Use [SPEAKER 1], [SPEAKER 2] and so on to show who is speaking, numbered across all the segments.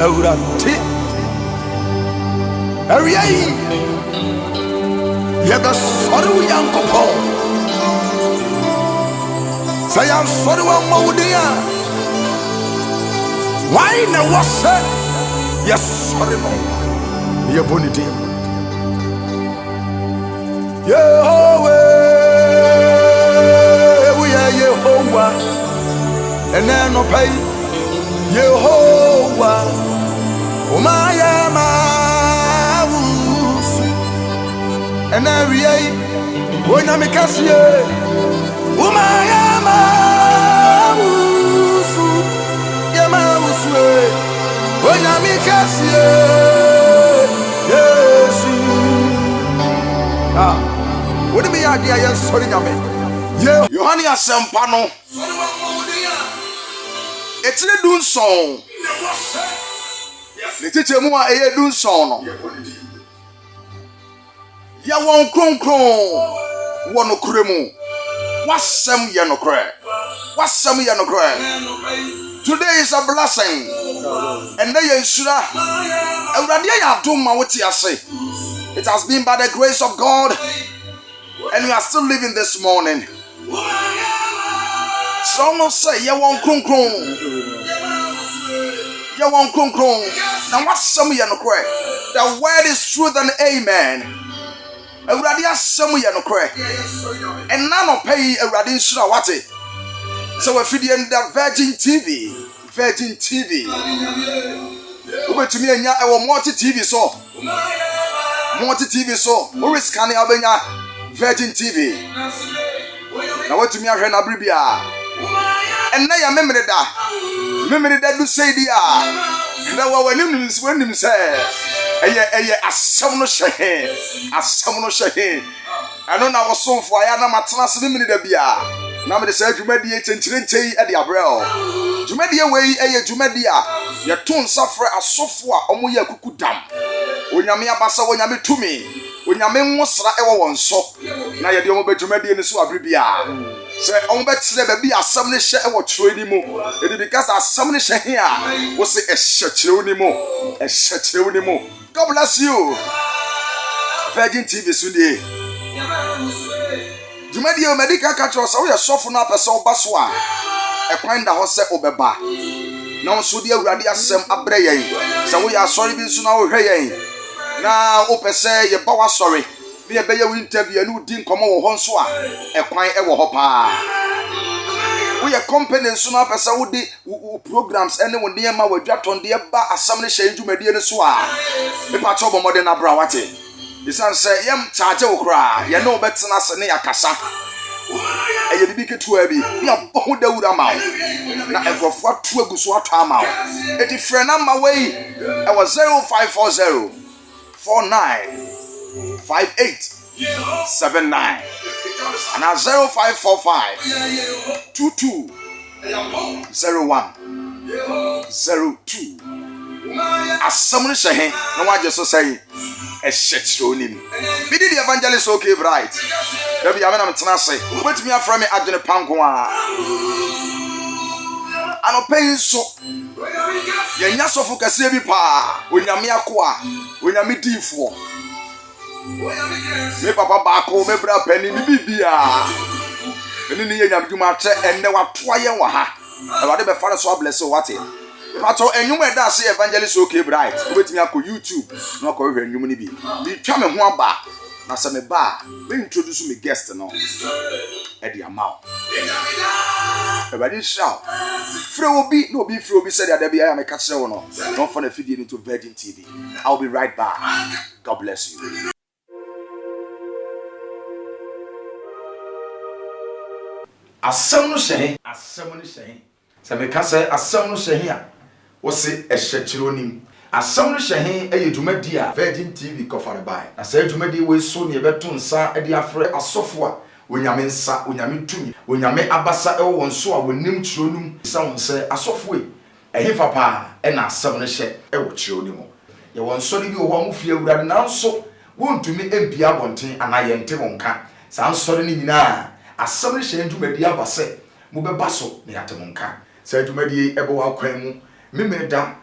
[SPEAKER 1] Eurati Ariai Yabba Soru Yankopo Sayam Soru Maudia. Why no was it? Yes, sorry, your bonity. Yahweh, we are Jehovah, and then no pay Jehovah. Umayama, and then we are when I'm a cashier. Umayama, Yamawuswe, when I'm a cashier. Yes, what do you mean? I am sorry, Yame. Yohania Sampano. It's a dun song. The teacher more a dun song. Ya won't cron, one cremo. What's some yanocre? What's some yanocre? Today is a blessing. And they are sure. It has been by the grace of God. And we are still living this morning. Some say, you won't crunk. You won't crunk. Now, what's some of you? The word is truth and amen. A radia some of you, and none of pay a radiation. What it? So, we're feeding the Virgin TV. Virgin TV. Over to me and our multi TV so. Multi TV so. Who is scanning Albania? Virgin TV. Now what to me a Bribia. And now you memory that do say dia. And now when him say a someone shahin. A someone shahin. I don't know so for I am a transmitting the beer. Now the said you made the 10 at the Abrel. You made the way a Jumedia. Your tone suffer a software omoya kuku dam. When you basa when you to me. When you mean was one so now you're the only Jumedi and so Abribia. Say, on bet the be a summoning share or trading more. It is because our summoning share here was a shachunimo. A shachunimo. God bless you. Virgin TV Sunday. Jumedia medical catcher, so we are soften up a soul baswa. A kind of horse obeba. Now, so dear Radia Sem Abrey. So we are sorry, being soon our hay. Now, open say, your power sorry. Me a better interview, and who didn't come over Honswa, a quite ever hopper. We are company soon up as Saudi programs, anyone near my dropped on the bar, as some shade to Median Swa. The patch of modern Abrawati. The son say, Yam Tajo cry, you know better than us near Casa. And you be too heavy, you are both the Udamau. Now, ever for 2 Guswat Hamau. It is friend on my way. I was 0540 49 58 79 and now 0545 22 01 02. As someone say, no one just say a shit on him. We did the evangelist okay, bright. There be a man say, wait me up from me at the Pangua. I don't pay so. You're not so focused every pa when you're mere qua, when you're mid for. Me papa bako, me bra penny, me bibia. And then you match and there were twice. About the father so bless so what it. Pato and you may that say evangelist okay, bright. Wait me up on YouTube, not over and you may be. Be coming one bar. Now, some bar, we introduce me guest and all at the amount. Everybody shout. Free will be no be free will be said that there be I am a catcher or no. Don't find a video into Virgin TV. I'll be right back. God bless you. As someone saying, some say, as someone say here, was it a shechironim? As someone say, a Jumedia, Virgin TV covered by. I said Jumedi was soon a beton sa a diaphragm, a software. When you mean sa, when you mean to me, when you mean Abasa or one so I will name chronum, someone say a software. A hifapa, and a someone say, a chronimo. You want so you won't feel that now so won't to me empia bonting and I enter on cat. Sounds suddenly now. As someone say to Media Basse, Mube Basso, the Atamonka.
[SPEAKER 2] Say dwumadi ebe wa kwan mu memene da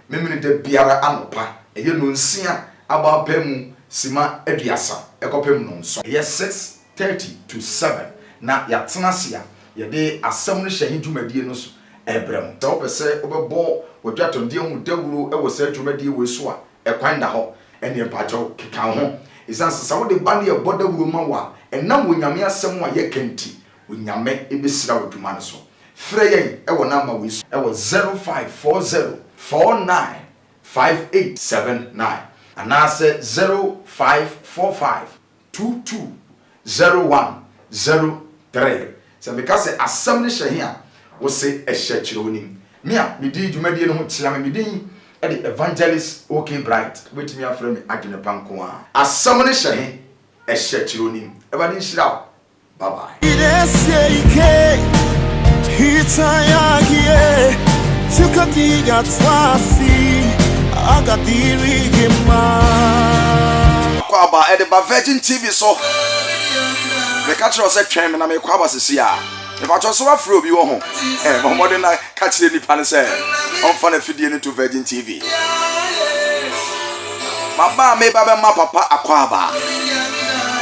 [SPEAKER 2] biara anopa eye no nsia aba pam sima aduasa ekopem no nso eye 6:30 to 7 na yatena sia yede asem no hye dwumadi no so ebrem so opese obebo wadwatonde mu dawuro ewo sa dwumadi we so a ekwan da ho ene mpacho keka ho isanse sa wo de ba ne ebodawuro ma wa enam wonyame asem a yekenti wonyame ebesira wadwuma no so freye ewo number we so ewo 0540495879 anase 0545220103 se meka se asem ne hye a wo se ehye kire onim me a medi dwumadi no ho tia me medin e the evangelist OK Bright wetimi afre me adwene panko a asem ne hye ehye kire onim ebade nhira bye bye.
[SPEAKER 3] Hitayagie Chukatiga twasi Agadiri gima
[SPEAKER 1] Kwaba Edeba Virgin TV so the catcher was a train and I make Kwaba Sia. If I just saw through you home, and more than I catch the pan say, I'm funny feeding to Virgin TV. Mama may baba ma papa akwaba.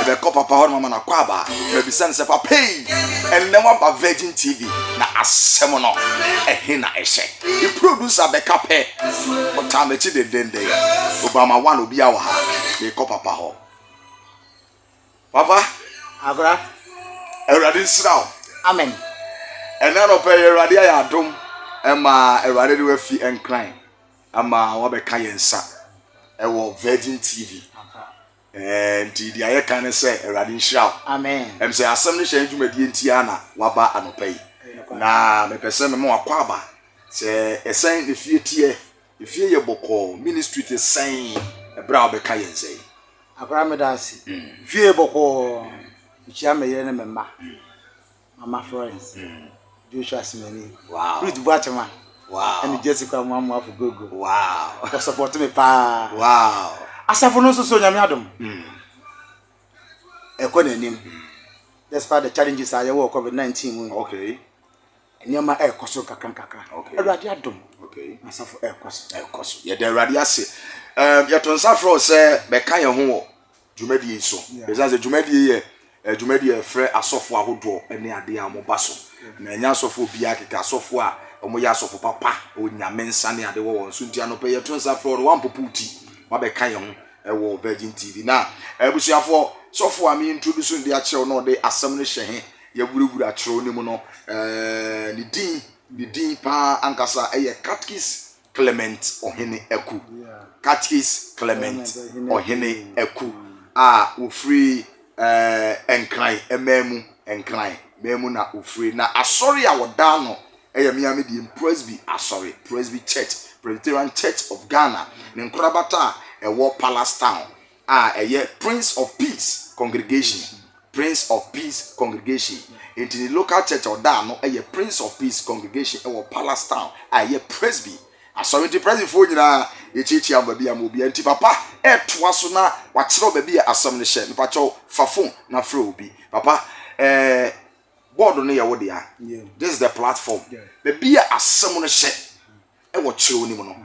[SPEAKER 1] If a copper power mama akwaba, you'll be sent a pay and then what about Virgin TV na a semono a hina eshe. The producer backup pay what time it's the den day. Obama one will be our the copper power. Papa
[SPEAKER 4] Agra.
[SPEAKER 1] Eradi sraw.
[SPEAKER 4] Amen.
[SPEAKER 1] And now pay eradi ayadom ema eradi we fi enkran ama wo be kan yensa ewo Virgin TV. And the aye kan say eradi nhraw.
[SPEAKER 4] Amen.
[SPEAKER 1] Em say asem ne hye dwumadi entia na waba anopai. Na me pese me mo akwaba. Se esen efie tie efie ye boko ministry te sen ebra be kan yensa.
[SPEAKER 4] Abraham dasi. Fie boko. Chia me yere ne memma. Mama Florence. Joshua Simeni.
[SPEAKER 1] Wow.
[SPEAKER 4] Ruth Bwachama.
[SPEAKER 1] Wow.
[SPEAKER 4] And Jessica Mwamu for Gogo.
[SPEAKER 1] Wow.
[SPEAKER 4] For support me pa.
[SPEAKER 1] Wow.
[SPEAKER 4] Asafo no so nyame adom. Nim. Despite the challenges I work COVID-19.
[SPEAKER 1] Okay.
[SPEAKER 4] Nyama ekoso kakra.
[SPEAKER 1] Okay.
[SPEAKER 4] Erade adom.
[SPEAKER 1] Okay.
[SPEAKER 4] Asafo ekoso.
[SPEAKER 1] Ye de erade ase. Ye to nsafro se be kan ye ho dwumadi so. Be say dwumadi ye dwumadi e frɛ asofo ahodo ene ade amoba so. Na nya asofo bia keka asofo a omo ya asofo papa onyame nsa ne ade wo so ntia no pe ye to nsafro wan poputi wa be kan ye ho wo Virgin TV na ebusuafo sofo a me introduce ndi a kyerɛw no de asɛm no hye he ye burubu a kyerɛw ni mu no ni din pa ankasa eye Catkis Clement Ohene Eku. Catkis Clement Ohene Eku a ofri enkran ememu enkran memu na ofri na asori a woda no eye miame di Presby Church Presbyterian Church of Ghana ne nkorabata ewo Palace Town a eye Prince of Peace Congregation into the local church of no eye Prince of Peace Congregation ewo Palace Town a eye Presby asori ti Presby fo nyina ye chichi ambabi amobi anti papa toa so na wa kire obabi asam ne hye nipa cho fafon na fra obi papa board no ye wo dia this is the platform baby asam no hye wo kire oni mu no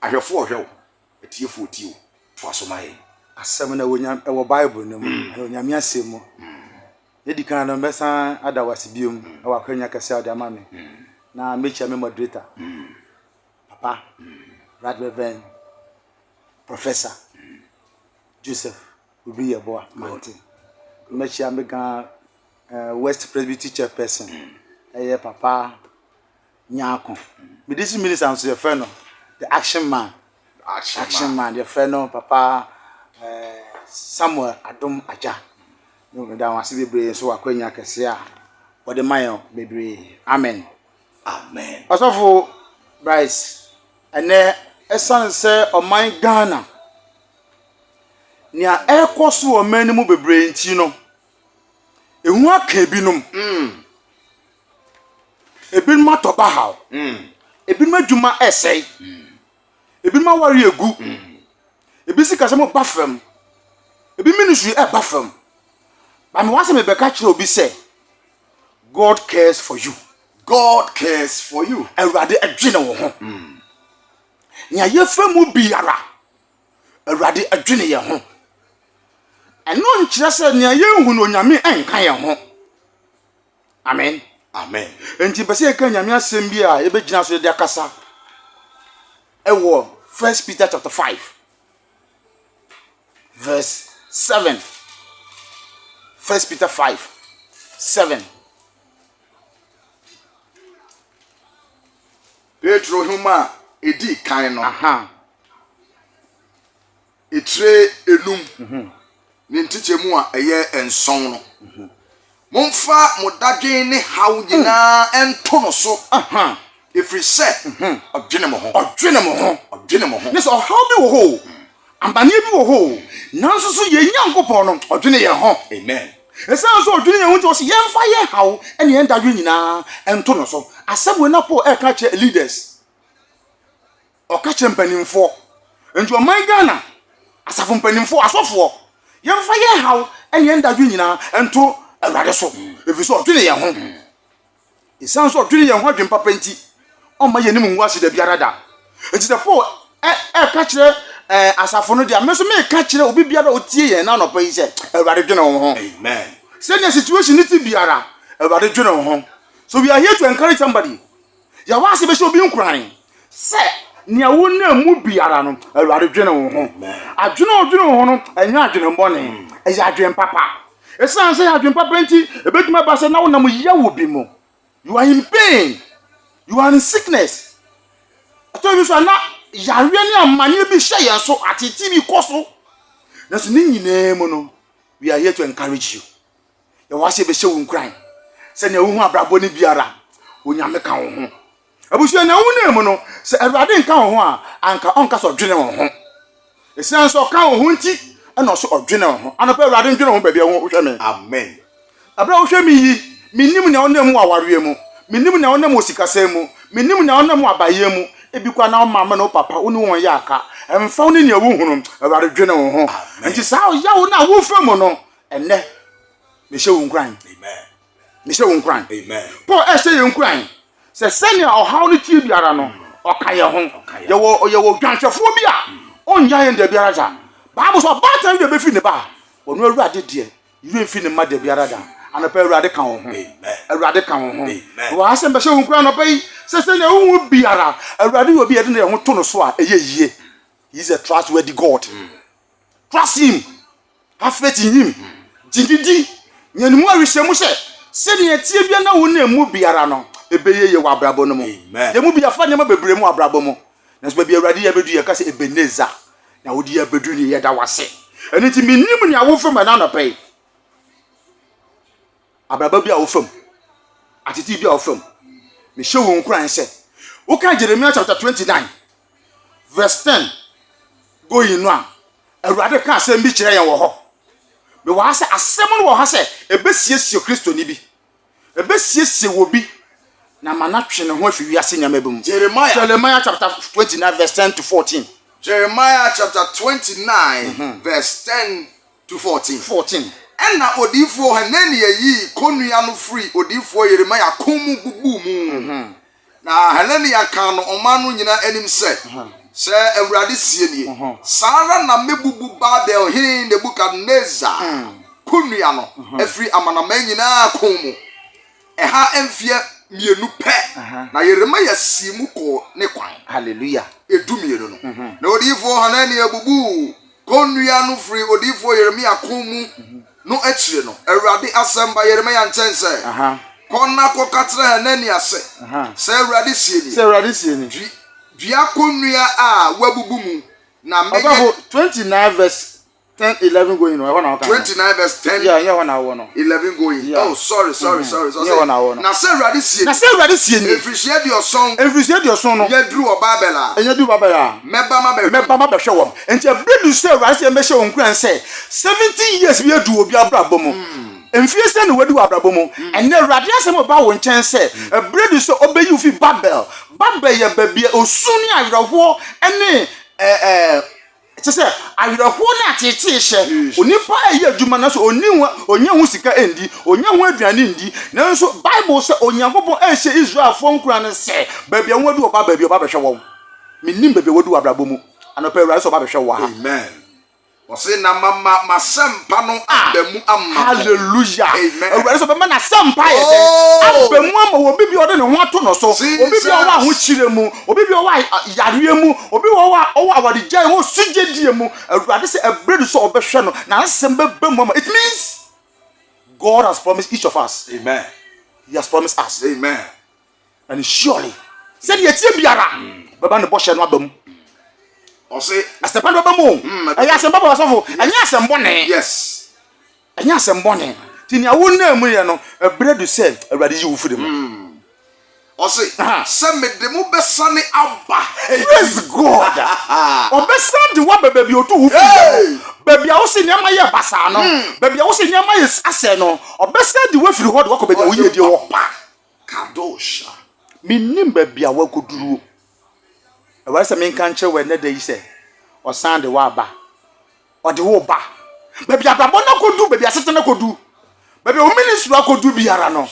[SPEAKER 1] ahwefo ohwew etiefo otio toa so mai
[SPEAKER 4] asam na wonya wo Bible no mu onyame asem mu yedi kan no mbesa adawase biom e wa kwanya kase ade ama me na mecha me moderator papa Reverend Professor Joseph Ubi Yeboah Mountain. Mecha mega West Presbyterian chairperson. Papa Nyako. Me this minister am so friend the action man. Action man the friend Papa Samuel Adom Aja. No da wan se bebre so akwanya kese a. Wo de mayo bebre. Amen.
[SPEAKER 1] Amen.
[SPEAKER 4] Asofo Bryce ene esan se oman Ghana nia ekoso o manimu bebre nti no ehu aka binum ebinum atoba haw ebinum adwuma esei ebinum wari egu ebisi kase mo bafam ebi ministry e bafam ba me wase me beka kire obi say God cares for you.
[SPEAKER 1] God cares for you.
[SPEAKER 4] Awurade adwene wo ho. Nya yefa mu biara. Awurade adwene ye ho. Eno nkyerɛ sɛ nya yehu no nyame enka ye ho. Amen.
[SPEAKER 1] Amen.
[SPEAKER 4] Enti pese ka nyame asɛm bi a ebegyina so de akasa. Ewo 1 Peter chapter 5 verse 7. 1 Peter 5 7.
[SPEAKER 1] Petro huma edi kan no.
[SPEAKER 4] Aha.
[SPEAKER 1] Etre enum. Ne ntichemu a eye enson no. Momfa modadwen ne haw nyina ento no so.
[SPEAKER 4] Aha.
[SPEAKER 1] Efiri sɛ ɔdwene mo ho.
[SPEAKER 4] Odwene mo ho.
[SPEAKER 1] Ɔdwene mo ho.
[SPEAKER 4] Ne so how bi wo ho. Ambane bi wo ho. Nanso so ye Nyankopɔn no odwene ye ho.
[SPEAKER 1] Amen.
[SPEAKER 4] Esan so odwene ye ho nti o se ye mfa ye haw ene ye ndadwen nyina ento no so. Asɛm we na Paul e ka che leaders. O ka che mpanimfo. Nti o man Ghana asafo mpanimfo asofo. Ye mfa ye haw ene ye ndadwen nyina ento Awurade so. Efi so odwene ye ho. Esan so odwene ye ho adwen papa nti o ma ye nim nwase da biara da. Enti the Paul ka kire asafo no dia me so me ka kire obi biara otie ye na no pa yi se Awurade dwene wo ho.
[SPEAKER 1] Amen.
[SPEAKER 4] Send your situation ni ti biara Awurade dwene wo ho. So we are here to encourage somebody. Ya wa se be so bi nkran. Se nia wo na mu biara no Awurade dwene wo ho. Adwene wo ho no anya adwene mbone. Eya adwene papa. Esan se adwene papa nti ebetuma ba se na wo na mu ya wo bi mo. You are in pain. You are in sickness. I told you so na yare ni amanye bi hye ye so atiti bi koso. Na so ni nyina mu no we are here to encourage you. Ya wa se be hye wo nkran. Se na wo hu abrabo ni biara onyame ka wo ho. Abusu na wo na mu no se Awurade nka wo ho a anka onka so dwene wo ho. Esian so ka wo ho nti na so odwene wo ho. Anopa Awurade dwene wo ba bia wo hwe me.
[SPEAKER 1] Amen.
[SPEAKER 4] Abra wo hwe me yi minim na onam aware mu minim na onam osikasa mu minim na onam abaye mu ebi kwa na mama na papa woni won ya aka emfa woni ne wo hunu Awurade dwene wo ho nti sa ya wo na wo fa mu no enne me hye wo nkran.
[SPEAKER 1] Amen.
[SPEAKER 4] Me hye wo nkran.
[SPEAKER 1] Amen.
[SPEAKER 4] Paul hye ye nkran se sene ohaw no tie biara no okaye ho ye wo dwanhwefo bi a onya ye nda biara ja Bible so batan de be fi ne ba wono Awurade de yire fi ne ma de biara da anopa Awurade ka wo ho.
[SPEAKER 1] Amen.
[SPEAKER 4] Awurade ka wo ho.
[SPEAKER 1] Amen.
[SPEAKER 4] Wa asem be hye wo nkran no pa yi se na wo biara Awurade wo bi ye de ne ho to no so a eye yie. He is a trustworthy God. Trust him. Have faith in him. Dididi nyanimu awisemu se ne tie bia na wo na mu biara no ebeye ye wa abrabo no mo. Ye mu bia fa nyama bebre mu abrabo mo. Na so bia Awurade ye bedu ye ka se Ebeneza na wo di ye bedu ne ye da wase. Eni ti minim ne awo fam na no pay. Abrabo bia wo fam. Atiti bia wo fam. Me hye wo nkran se. Wo ka Jeremiah chapter 29 verse 10 go in no a Awurade ka asem bi kire ye wo ho. Me wa se asem no wo ha se ebesiesie Kristo ni bi. Ebesiesie wo bi na manatwe ne ho afi wiase nyama bem. Jeremiah chapter 29 verse 10 to 14.
[SPEAKER 1] Jeremiah chapter 29 verse 10 to 14. Ena odifo Hanania yi konua no free odifo Jeremiah komu bubu mu. Na Hanania kan no omanu nyina anim se Awurade sie nie. Sara na mebubu Babel hin Nebukadnezar. Konua no afri amanama nyina komu. Eha emfie mienu pe na Jeremiah simu ko ne kwan.
[SPEAKER 4] Hallelujah.
[SPEAKER 1] Edumienu no. Na odifo Hanania bubu konua no free odifo Jeremiah komu. No etire no Awurade asamba Jeremiah ntense konna ko katra Hanania se Awurade sie ni dua konua a wabubu mu na mege
[SPEAKER 4] 29 verse 10 11 going no
[SPEAKER 1] 29 verse 10
[SPEAKER 4] yeah one hour no
[SPEAKER 1] 11 going
[SPEAKER 4] yeah.
[SPEAKER 1] Oh sorry na se Awurade sie ni efrisia di oson no ya duru Babela meba ma be hwe wo
[SPEAKER 4] enti abredu se Awurade se me hye wo nkran se 70 years bi edu obi abrabo mu emfie se ne wadu abrabo mu enne Awurade asem ba wo nchen se abredu se obeyi fi Babel ye babia osuni awraho ene Te say ayerho na tete hye onipa ayi adwuma na so onya hu sika endi onya hu aduane ndi na so Bible say onyankopon ehye Israel fo nkura ne say babia wadu oba babia oba behwe wo minnim babia wadu abrabo mu anopa Awurade so oba behwe wo ha.
[SPEAKER 1] Amen. Ose na mama sempa no abamu amma.
[SPEAKER 4] Hallelujah.
[SPEAKER 1] Amen.
[SPEAKER 4] Awurade so be na sempa ye de abamu amma obi bi ode ne ho ato no so obi bi owa ho chire mu obi bi owa yarewe mu obi owa awade gyan ho sugedie mu Awurade say ebredu so obehwe no na nsem be mu amma. It means God has promised each of us.
[SPEAKER 1] Amen.
[SPEAKER 4] He has promised us.
[SPEAKER 1] Amen.
[SPEAKER 4] And surely said ye tie biara baba ne bo hye no abamu.
[SPEAKER 1] Ose
[SPEAKER 4] Asepa no abamu eya asempa ba sofo anya asembo ne.
[SPEAKER 1] yes.
[SPEAKER 4] Anya asembo ne tini awo na mu ye no ebredu say Awurade yi wo firi mu.
[SPEAKER 1] Ose se medemu besane aba.
[SPEAKER 4] Praise God. Obesan de wa baba bi otu wo firi. Baby a wo se nyama ye basa no. Baby a wo se nyama ye ase no. Obesan de wa firi ho de wakọ baby a wo ye die wo.
[SPEAKER 1] Kadosha.
[SPEAKER 4] Minnim baby a wakoduru. Awurade se men kan che we na da yi se. Osan de wa ba. Ode wo ba. Baby abrabo na kodu, baby asete na kodu. Baby o ministry akodu biara no.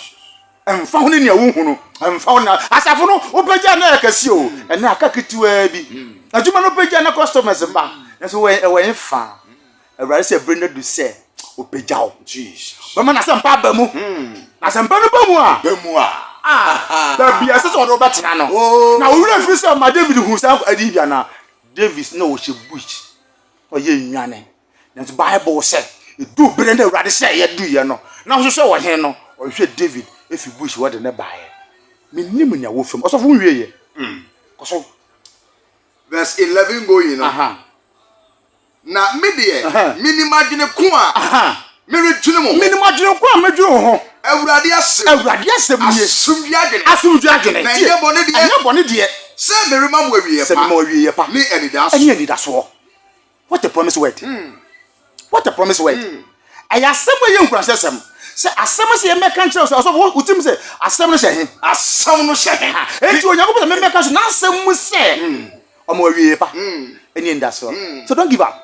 [SPEAKER 4] Emfa ho ne ne wo hu no. Emfa ho na asafo no opeja na yakasi o. Ena akaketiwa bi. Adwuma no opeja na customers ba. Nso we fa. Awurade se brenda du se opeja o.
[SPEAKER 1] Jesus.
[SPEAKER 4] Bama na sempa ba mu. Na sempa no ba mu a. Baby asese odo betena no. Na owura fi se ma David hu sa adi bia na. David na wo she bush. Oye nwane. Nso Bible say do brenda Awurade say ye do ye no. Na so so wo hen no. O hwe David efi bush wo de ne baaye. Minnim nya wo fam. Osofo nwie ye. Koso
[SPEAKER 1] Verse 11 going on. Na medie minimadwene ko a meredwene mo.
[SPEAKER 4] Minimadwene ko a medwene ho.
[SPEAKER 1] Awurade asem
[SPEAKER 4] ye. Asumdwa adwene.
[SPEAKER 1] Na ye bone de.
[SPEAKER 4] Anya bone de.
[SPEAKER 1] Se merima mo awie pa.
[SPEAKER 4] Se mo awie pa.
[SPEAKER 1] Ni enidaso.
[SPEAKER 4] Any enidaso. What a promise word. What a promise word. Aya asem ye nkurasesem. Se asem se ye meka nkyere so so utim se asem no hye.
[SPEAKER 1] Asem no hye.
[SPEAKER 4] Enti onyankopon me meka so na asem mu se. Omo awie pa. Any enidaso. So don't give up.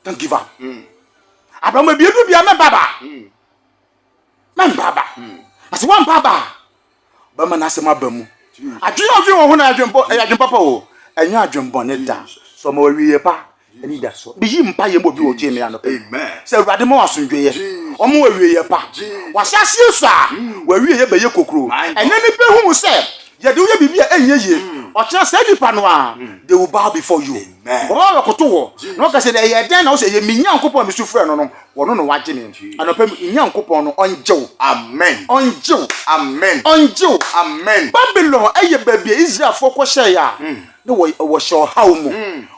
[SPEAKER 4] Don't give up. Abraham biedu bia me baba. Man baba. As one baba. Ba man asem abamu. Adwe wo ho na adwen papa o. Enya adwen bone da. So ma wawie pa. Ani da so. Bi yi mpa ye mo bi o je me anope.
[SPEAKER 1] Amen.
[SPEAKER 4] Se Awurade mo asundwe ye. Omo wawie pa. Wa hyase so a wawie ye be ye kokro. Enya ni be hu se ye de wo ye bibia enye ye. O kira se nipa no a they will bow before you.
[SPEAKER 1] Amen.
[SPEAKER 4] Wo koto wo. No ka se de ye den na wo se ye minyankopon mi sufre no no. Wo no wagye me. Anope minyankopon no onjew.
[SPEAKER 1] Amen.
[SPEAKER 4] Onjew.
[SPEAKER 1] Amen.
[SPEAKER 4] Onjew.
[SPEAKER 1] Amen.
[SPEAKER 4] Babylon eye babia Israel foko hye ya. No wo show how mu.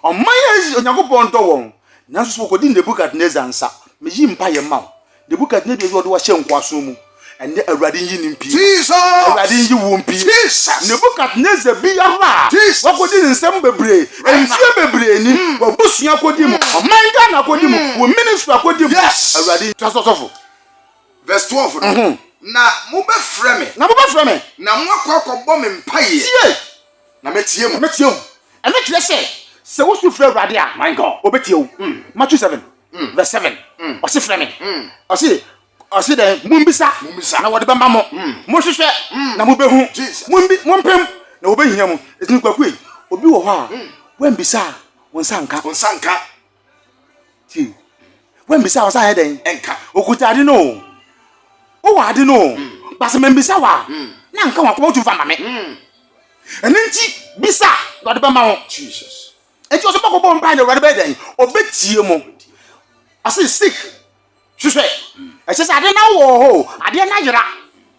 [SPEAKER 4] Oman ya onyankopon do won. Nanso so kodi Nebukadnezar nsa. Me yi mpa ye ma. Nebukadnezar bi wo do hye nkwaso mu. Ende Awurade yi nimpi.
[SPEAKER 1] Jesus.
[SPEAKER 4] Awurade yi wo mpi.
[SPEAKER 1] Jesus.
[SPEAKER 4] Nebukadnezar bi ara. Wo kodi nsem bebre. Enfie bebre ni. Wo busua kodi mu. Oman ga na kodi mu. Wo ministry kodi mu.
[SPEAKER 1] Yes.
[SPEAKER 4] Awurade tasosofo.
[SPEAKER 1] Verse 12. Na mo be frɛ me.
[SPEAKER 4] Na mo ba frɛ me.
[SPEAKER 1] Na mo akɔkɔbɔ me mpaye.
[SPEAKER 4] Tie.
[SPEAKER 1] Na metie mo.
[SPEAKER 4] Metie wo. Ene kire se wo su frɛ Awurade a.
[SPEAKER 1] My God.
[SPEAKER 4] Obetie wo. Matthew 7 verse 7. O se frɛ me. O se de mumbisa. Na wo de ba ma mo. Mo hwehwɛ na mo behu. Mumpem na wo behia mo. Etini kwakue. Obi wo ho a. Wen bisa won sanka. Tie. Wen bisa won sa heden.
[SPEAKER 1] Enka.
[SPEAKER 4] Okuta ade no. O wa ade no. Bas membisa wa. Na nka wa ko tu fa ma me. Enenti bisa na de ba ma wo.
[SPEAKER 1] Jesus.
[SPEAKER 4] Enti o so bako bo mpa na Awurade be den. Obetie mo. Ase sick. Hwehwɛ. Ɛkyɛ sɛ ade na wo ho. Ade na yera.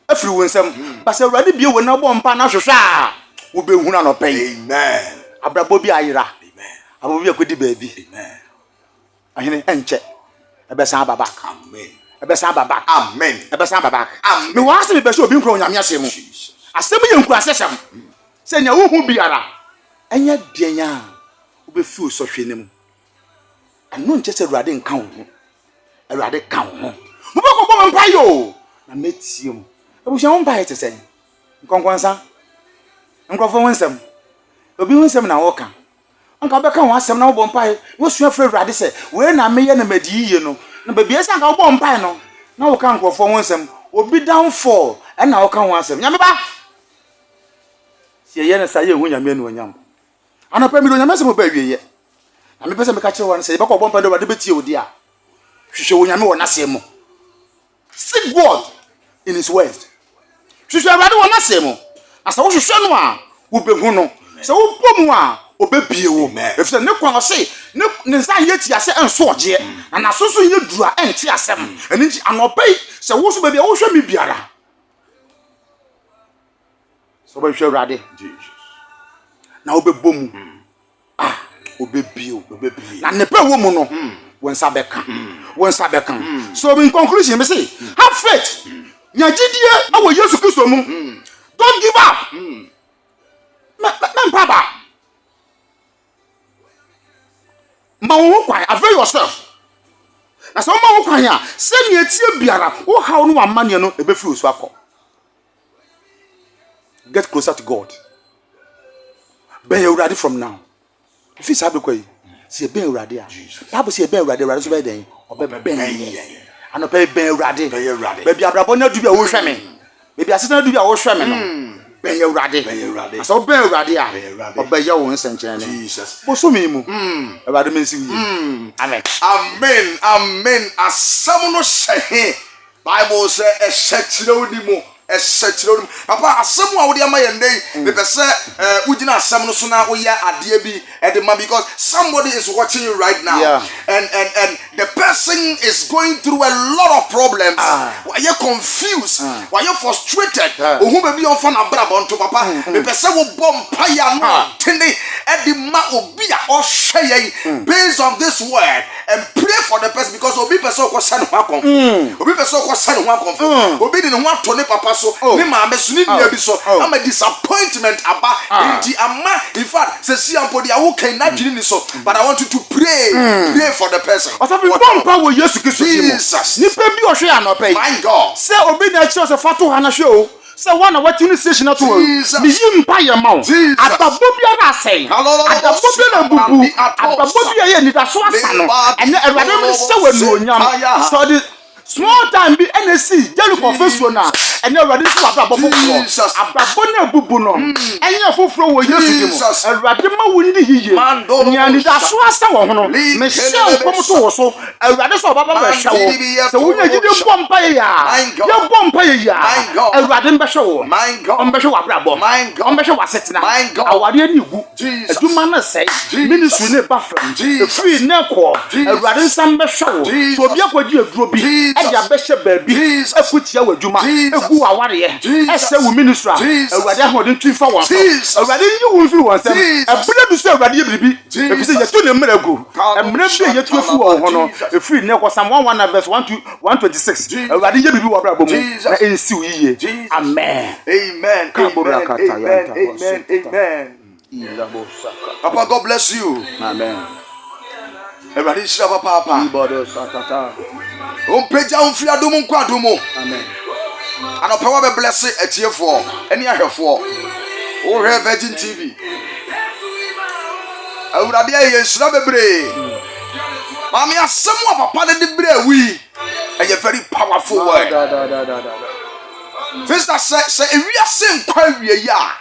[SPEAKER 4] Afiri wo nsam. Bas Awurade bie wo na bo mpa na hwehwɛ a. Wo be hu na no pɛn.
[SPEAKER 1] Amen.
[SPEAKER 4] Abrabo bi ayera.
[SPEAKER 1] Amen.
[SPEAKER 4] Abo bi akodi baabi.
[SPEAKER 1] Amen.
[SPEAKER 4] Ahene enche. Ebesan baba.
[SPEAKER 1] Amen.
[SPEAKER 4] Ebesan baba.
[SPEAKER 1] Amen.
[SPEAKER 4] Ebesan baba.
[SPEAKER 1] Amen.
[SPEAKER 4] Me wa se me be so obi nkro nyame asem.
[SPEAKER 1] Jesus.
[SPEAKER 4] Asem ye nkru asesem. Se nya wo hu biara. Enya dianya. Obe fi so hwenem. Ano nche se Awurade nka wo. Awurade ka wo. Mo ba ko bo mpa yo. Na metie mu. Abuhia wo mpa ye tesen. Nkonkwansa. Nkrofo wonsem. Obi wonsem na wo ka. anka be kan ho asem na wo bompai wo sua fra Awurade se we na meye na madi yiye no na ba biesa anka wo bompai no na wo kan krofo ho nsem obi downfall e na wo kan ho asem nyame ba sie ye na sa ye hu nyame no nyam anapa mi do nyame se mo ba wieye na me pese me ka kire wo na se be ko bompai do Awurade betie odi a hwehwe wo nyame wo na se mo seek God in his word hwehwe Awurade wo na se mo asa wo hwehwe no a wo behu no se wo bomu a obebie wo efise ne kwan se ne nsan ye ti ase enso oje na nasoso ye dura enti asem eni nti anopai se wo so bebia wo hwe mi biara so ba hwe Awurade Jesus na obebomu obebie na ne pe wo mu no wonsa beka so in conclusion me say have faith nyagidie awo Yesu Kristo mu don't give up Papa Mawo kwan avail yourself. Na so mawo kwan ya se ne etie biara wo haw no amane no ebefiri osu akọ. Get closer to God. Be Awurade from now. If you sabe kwa yi, se be Awurade a. Bible say be Awurade so be den. Obe ben. Ano be Awurade. Be bia brabo na du bia wo hwe me. Be bia seta du bia wo hwe me no. Ben Awurade. So ben Awurade a. Obe ye wo nsenkyene ne. Jesus. Bo so mi mu. Awurade mensi wi. Amen.
[SPEAKER 1] Amen. Asam no hye. Bible say e hye wodi mu. Papa asem wa wodi amaye ndey me pese ugina asem no so na wo ya ade bi edema because somebody is watching you right now and the person is going through a lot of problems why you confused why you frustrated ohu be bi on fa na brabo nto papa me pese wo bom paya no tene edema obi a o hwe based on this word and pray for the person because obi person ko sane ho akon obi person ko sane ho akon obi di ne ho ato ne papa so me mama so ni bia bi so am a disappointment aba inti ama in fact say see ampo dia wo kan na dwini ni so but I want you to pray for the person
[SPEAKER 4] what have you done power Yesu Kristo
[SPEAKER 1] Jesus
[SPEAKER 4] ni pe bi o hwe anope
[SPEAKER 1] my God
[SPEAKER 4] say obi na chi so fato ha na hwe o say one of what you station na to me yim pa ye ma o adabo bia na asem adabo bia na bubu adabo bia ye ni da so asa no ene Awurade me se wanu onyam so the small time be NSC jelu confession na ene Awurade so ababo foforo ababo na bubu no enye foforo wo Yesu dimo Awurade ma wundi hiye nyani da so asa wo ho no me se opom to wo so Awurade so ababo ba hwa wo se wunya gide bompa ye ya bompa ye ya Awurade mbe hwa wo on be hwa abrabo on be hwa setina awade ani gu aduma na sei ministry ne ba fam free ne ko Awurade nsam be hwa wo so obi akwadi aduro bi e ya be hye baabi akutia waduma egu aware ye ese wo ministry Awurade ahodin twifa won Awurade yi wo firi won sam ebule du so Awurade ye biribi efise ye tu ne mragu emra bi ye tu afu won ho no efiri ne ko sam 1 verse 1 to 126 Awurade ye biribi wo brabo mu na ensi wo yiye amen
[SPEAKER 1] amen Papa God bless you
[SPEAKER 4] amen
[SPEAKER 1] Everybody shira papa
[SPEAKER 4] ibodo satata
[SPEAKER 1] Ompeja umfiri adumu nkwa adumu
[SPEAKER 4] amen
[SPEAKER 1] anopawa be bless etiefo eni ahwefo o he Virgin TV Awurade aye nsira bebre mami asemu papa de bre wi eye very powerful word Sister say ewiase nkwa wie ya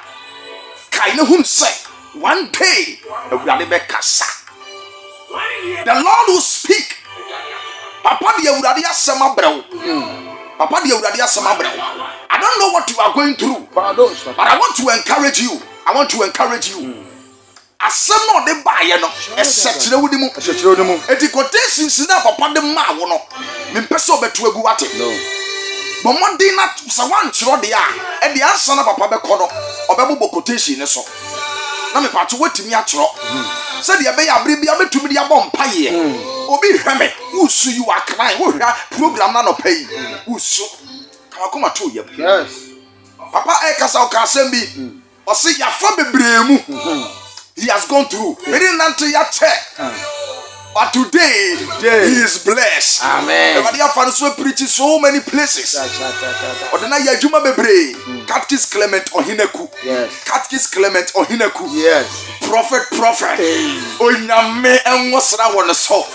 [SPEAKER 1] kai ne hum say one day Awurade be kasa the Lord will speak Papa de Awurade asem abrew Papa de Awurade asem abrew I don't know what you are going through but I want to encourage you asem no de baye no esekire wudi mu eti quotations na papa de ma wo no me pese obetu agu wate but one day na so one chiro de a e de ansa na papa be kọ no obebo quotation ne so na me pato watimi atro se de be ya bre bia metumi de abom paye obi hweme usu you are crying wo hwa program na no pay usu kama to ye
[SPEAKER 4] yes
[SPEAKER 1] papa e kasa o ka asem bi o se ya fa bebre mu he has gone through we didn't until ya check but today he is blessed amen everybody have fun so preach so many places ordinary adwuma bebre Catechist Clement Ohineku.
[SPEAKER 4] Yes.
[SPEAKER 1] Catechist Clement Ohineku.
[SPEAKER 4] Yes.
[SPEAKER 1] Prophet. Onyame enwosra won so.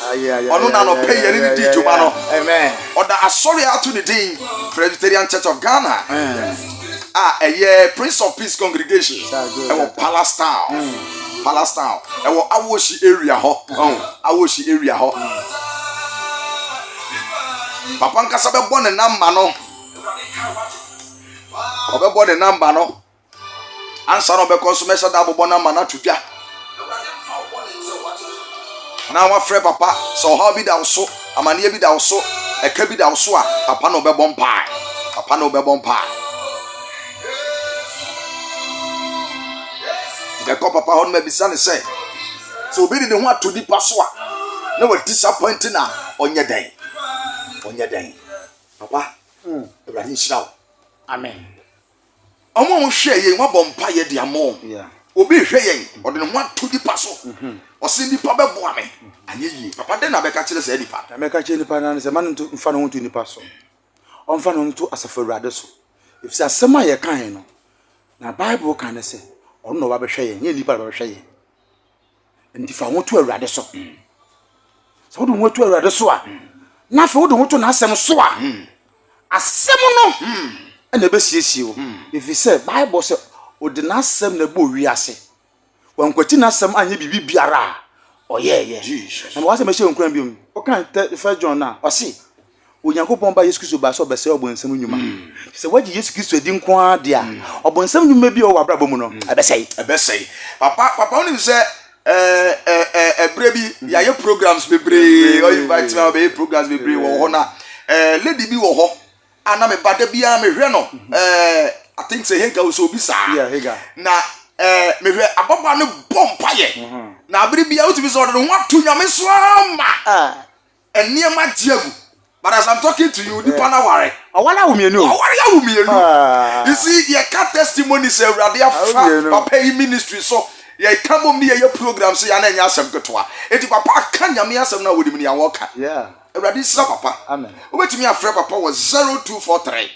[SPEAKER 1] Ono na no pay yeri di djuma no.
[SPEAKER 4] Amen.
[SPEAKER 1] Oda asori ato the din Presbyterian Church of Ghana. A Prince of Peace congregation. E Palace Town. Palace Town. E Awoshi area ho. Awoshi area ho. Papa nkasa be bo ne number no. Obebo the number no. Answer no be consummation da bobo number na twia. Na wa frɛ papa so how be da so amane bi da so eka bi da so a papa no be bom pai. Papa no be bom pai. The papa hon me bisa ne say. So obi de ho atodi pa so a na wa disappointing na onye den. Onye den. Papa, Ewurade nhyira.
[SPEAKER 4] Amen.
[SPEAKER 1] Omo ho hwe ye wa bompa ye de amo.
[SPEAKER 4] Yeah.
[SPEAKER 1] Obi hwe ye, ode ne ho atodi pa so. Osi nipa be boa me. Anye yi. Papa den na be ka kire se nipa.
[SPEAKER 4] Na me ka kire nipa na se man ntu mfa no ho tu nipa so. On fa no ntu asafo Ewurade so. If say asema ye kan no. Na Bible kan se, on no ba be hwe ye, nye nipa ba be hwe ye. Nti fa ho tu Ewurade so. So wo ho tu Ewurade so a. Na fa wo ho tu na asem so a. Asem no. And be siesie wo. If you say Bible say odi na asem na bo wi ase. Wan kwati na asem anye bibi biara. Oye.
[SPEAKER 1] Jesus.
[SPEAKER 4] Na wa se me hye nkran biom. O kan First John na o se Onyankopon ba Yesu Kristo ba so be se obonsam nnwuma. Se waji Yesu Kristo di nko a de a obonsam nnwuma bi o wa brabo mu no ebe sei.
[SPEAKER 1] Papa oni say brebi ya ye programs bebre o invite me be programs bebre wo ho na lady bi wo ho ana me bada bia me hwe no I think say Hega so bi sa
[SPEAKER 4] yeah Hega
[SPEAKER 1] na me hwe ababa no bompa ye na abiri bia uti bi so do ho atu nyame so ama eniema diagu. But as I'm talking to you, the pana worry.
[SPEAKER 4] Awala umienu.
[SPEAKER 1] You see, your cat testimony say radio papa ministry so ye come on me your program say ya na nya asem ketwa. Eti papa kan nyame asem na wodi me ya woka.
[SPEAKER 4] Yeah.
[SPEAKER 1] Radio sira papa.
[SPEAKER 4] Amen.
[SPEAKER 1] Obetumi afre papa was 0243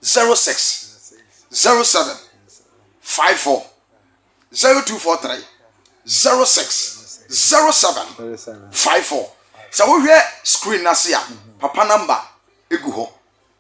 [SPEAKER 1] 06 07 54 0243 06 07 54. So we hear screen na see papa number egu ho.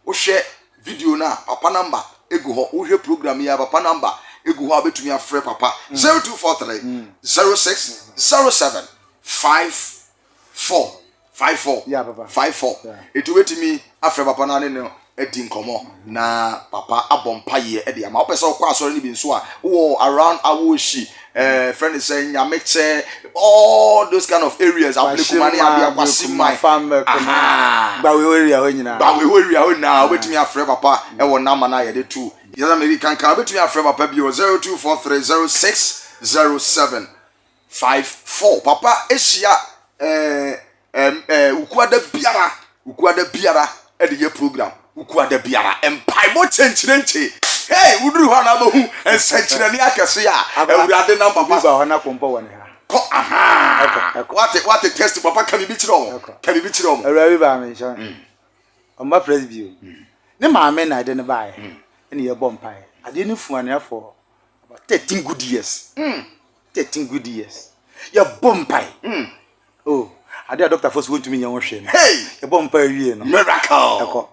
[SPEAKER 1] Wo hwe video na papa number egu ho. Wo hwe program ya papa number egu ho abetumi afre papa 0243 06 07 54
[SPEAKER 4] yeah papa
[SPEAKER 1] 54 etu wetimi afre papa na ne no edi nkomo na papa abompa ye e de ama opese okwa asori ni bi nso a wo around Awoshi friend is saying Yameche, all those kind of areas Ablikumani Abiakwasima
[SPEAKER 4] farm Bawe area ho
[SPEAKER 1] na wetumi afre papa e wo na mana ye de tu yesa me kan kan wetumi afre papa bi 0243060754 papa ehia ukuada biara e de ye program ukuada biara empaibo chenchirenche. Hey, uduru ho na bahu ensanchirani akese a Ewurade na papa
[SPEAKER 4] ba ho na kompo woni ha
[SPEAKER 1] ko what test papa kan bi kire o
[SPEAKER 4] Ewurade ba me nso o ma presbyo ne maame na de ne bae ene ye bompai ade ne fuane afọ about 13 good years 13 good years ye bompai oh ade doctor first want to me yan hwe no
[SPEAKER 1] hey
[SPEAKER 4] ye bompai wie no
[SPEAKER 1] miracle eko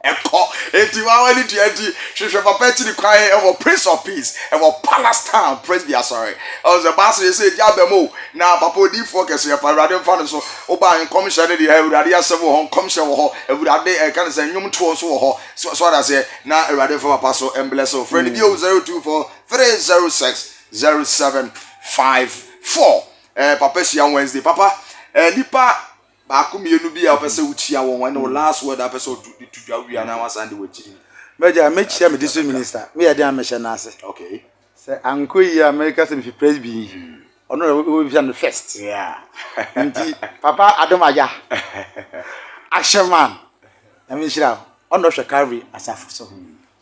[SPEAKER 1] enti wa wani tu enti hwehwe papa ti ni kwan e wo Prince of Peace e wo Palace Town presby sorry o the boss you say dia bemo na papa odi focus ye pa radio fan so o ba en commission de Ewurade asem wo commission wo ho Ewurade e kan say nyum to so wo ho so that say na Ewurade for papa so embless so friend bi 0243060754 papa sia Wednesday papa nipa ba akumienu bi a opese wuchia won no last word apese to dwa wi ana wasande wachi
[SPEAKER 4] meja mechia me district minister me ya dey amehye na ase
[SPEAKER 1] okay
[SPEAKER 4] say anko yi America say me presby ono we be first
[SPEAKER 1] yeah
[SPEAKER 4] ndi papa adomaja asherman na me shira ono hwe carry asafo so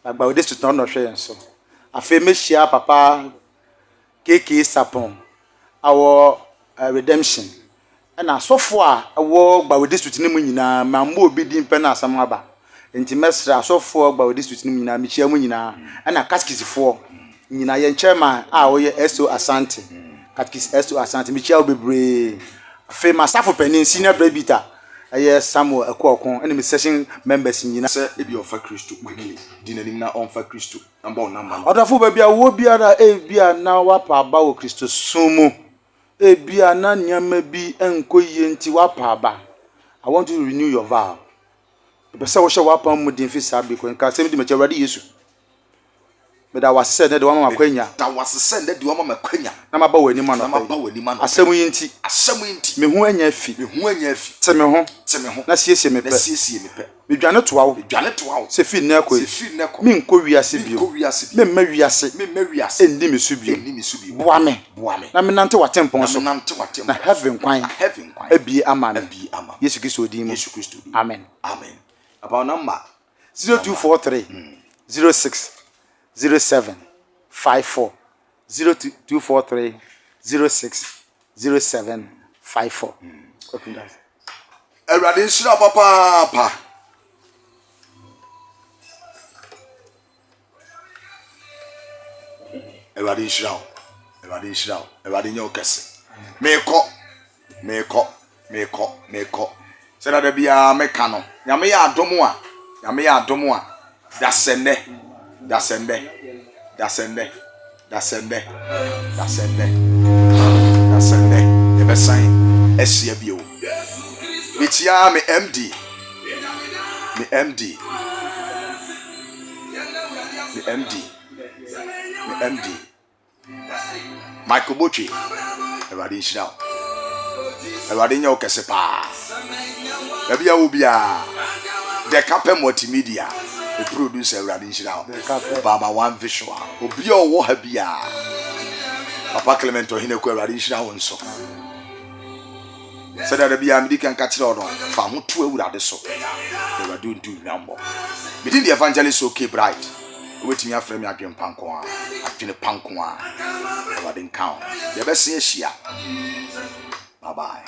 [SPEAKER 4] agba we district ono hwe so afa mechia papa KK Sapon our redemption and asofo a wo gba we district ni mu nyina ma mo obi di mpe na asam aba nti mesra asofo gba district no nyina mechia mu nyina ana kaskisfo nyina ye chairman a wo ye SO Asante katkis SO Asante mechia obebre fe masafo panin senior brabita aye Samuel Ekokon ene me session members nyina
[SPEAKER 2] se ebi ofa Kristo quickly dinanim na onfa Kristo amba onamba
[SPEAKER 4] odafo ba bia wo biara bia na wapa aba wo Kristo sumu bia na nyama bi enkoye nti wapa aba. I want you to renew your vow. Pese wo hye wapa mu din fi sabe ko nka sem di meche Awurade Yesu. Me da wase ne de wama makwanya.
[SPEAKER 2] Da wase se ne de wama makwanya.
[SPEAKER 4] Na maba wani ma no.
[SPEAKER 2] Na maba wani ma no.
[SPEAKER 4] Asem yi nti. Me hu anya fi. Te me ho. Na siesie me pe. Me dwane toa wo. Se fi na ko. Me nko wiase bio. Me ma wiase. Endi me su bio. Boa me. Na me nante watempon so. Na heaven kwan. Abi amen. Yesu Kristo di mu. Amen.
[SPEAKER 2] About number
[SPEAKER 4] 0243 06 07 54 0243 06 07 54. Open that.
[SPEAKER 2] Awurade nhyira papa. Awurade nhyira. Awurade nye okese. Meko. Sera da bia meka no. Nyame ya adomo a. Dasende. Ebesan esia bio. Mitia me MD. Michael Bochi. Awurade nhyira. Awurade nya okese pa. Ebia obia. The Capem Multimedia. The producer Awurade nhyira. Baba One Visual. Obia owo ha bia. Papa Clement Ohinekwu Awurade nhyira won so. Said that be am dikan ka kire odo fa ho to Awurade so. Awurade ndu nyambo. Meeting the evangelist okay bright. Waiting ya frame adwen panko a. Adwen panko a. Awurade nkan. Ye be se ehia. Bye bye.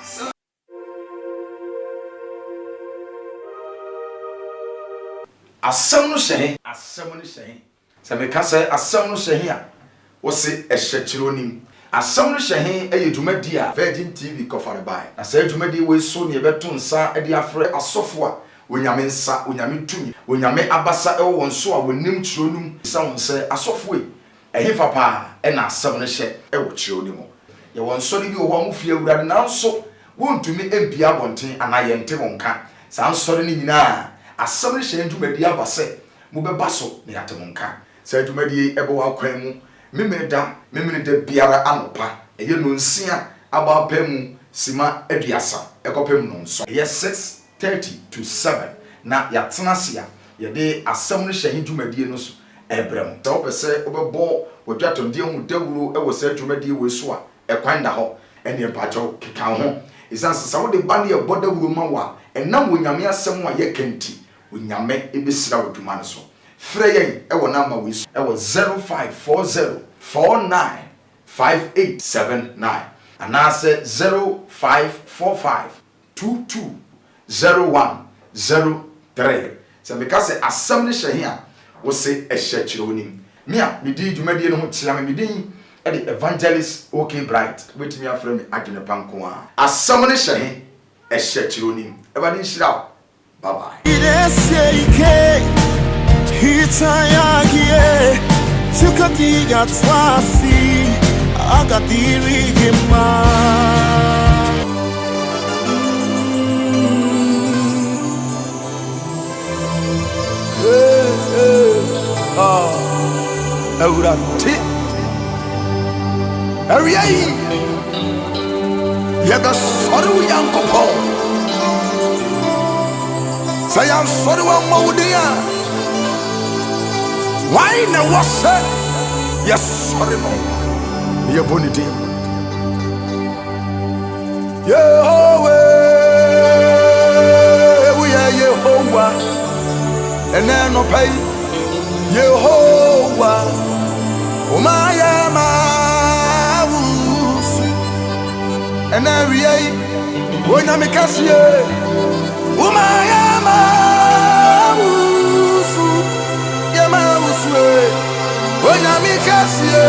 [SPEAKER 2] Asam no hye. Se me ka se asam no hye a wo se ehye kironim. Asam no hye eye dwumadi a Virgin TV kofare bai. Na se dwumadi we so ne beto nsa e de afre asofo a onyame nsa, onyame tumi, onyame abasa e wo nso a wonim kironum sa won se asofo e ehefa pa e na asam no hye e wo kironim. Ye won so ne bi wo mu fie Awurade na nso wontumi empia bonten anaye nte wonka. Sa nsore ne nyina asam no hye dwumadi abase mo beba so ne yatemonka. Sa dwumadi ebe wa kwan mu memene da biara anopa eye no nsia abapam sima aduasa ekopem no nso eye 6:30 to 7 na yatena sia ye de asam no hye dwumadi no so ebrem da opese obebo wodwatonde hu dawuro e wo sa dwumadi we so a ekwanda ho ene empacho keka ho isanse sa wo de ba ne ebodawuro ma wa enam wonyame asam a ye kanti wonyame ebesira wodwuma no so Freyen e wo number we e wo 0540495879 anase 0545220103 se me ka se asam ne hye a wo se ehye kironim me a me di dwumadie no ho tia me din e the evangelist okay bright wetimi afre me adwene panko a asam ne hye ehye kironim e ba din hira bye bye.
[SPEAKER 3] Hitayagie Chukatiga twasi Agadiri gima
[SPEAKER 1] Awurade Ariai Yega soru yankopo Sayan soru wa mawudia Why na was yes sorry mo ye bonity Yehovah we are Yehovah and then no pay Yehovah umaya maus and then we are when I'm a umaya maus kasiye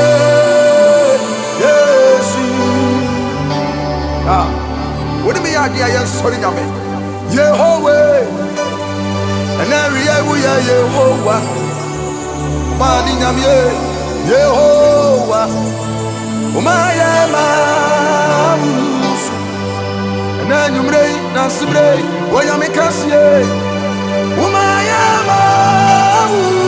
[SPEAKER 1] Yesu wodi me yadia ye sori nyame Yehovah and every Yehovah mani nyame Yehovah umaya mamusu na nyumrei na sibrei woyame kasiye umaya mamusu